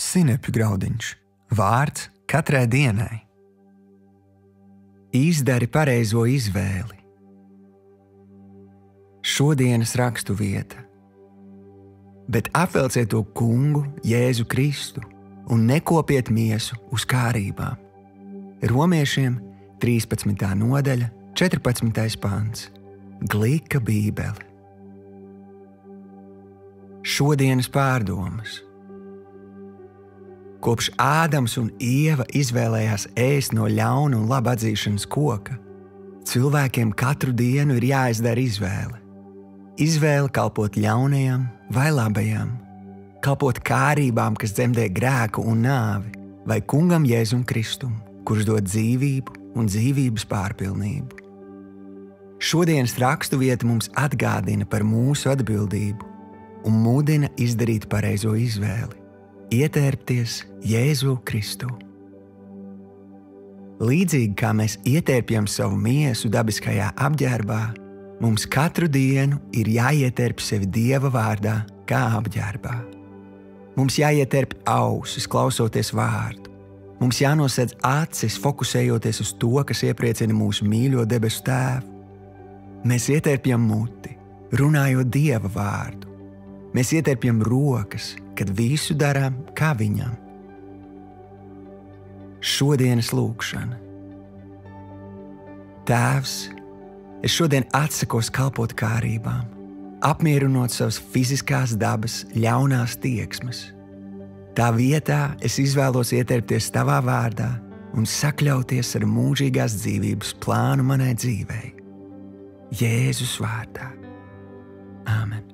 Sinepju graudiņš. Vārds katrai dienai. Izdari pareizo izvēli. Šodienas rakstu vieta. Bet apvelciet to Kungu, Jēzu Kristu, un nekopiet miesu uz kārībām. Romiešiem 13. nodaļa, 14. pants. Glika bībele. Šodienas pārdomas. Kopš Ādams un Ieva izvēlējās ēst no ļauna un laba atzīšanas koka, cilvēkiem katru dienu ir jāizdara izvēle. Izvēle kalpot ļaunajam vai labajam, kalpot kārībām, kas dzemdē grēku un nāvi, vai Kungam Jēzum Kristum, kurš dod dzīvību un dzīvības pārpilnību. Šodienas rakstu vieta mums atgādina par mūsu atbildību un mudina izdarīt pareizo izvēli, ietērpties Jēzu Kristu. Līdzīgi kā mēs ietērpjam savu miesu dabiskajā apģērbā, mums katru dienu ir jāietērp sevi Dieva vārdā kā apģērbā. Mums jāietērp ausis, klausoties vārdu. Mums jānosedz acis, fokusējoties uz to, kas iepriecina mūsu mīļo debesu Tēvu. Mēs ietērpjam muti, runājot Dieva vārdu. Mēs ietērpjam rokas, kad visu darām kā Viņam. Šodienas lūkšana. Tēvs, es šodien atsakos kalpot kārībām, apmierinot savas fiziskās dabas ļaunās tieksmes. Tā vietā es izvēlos ietērpties Tavā vārdā un sakļauties ar mūžīgās dzīvības plānu manai dzīvei. Jēzus vārdā. Āmen.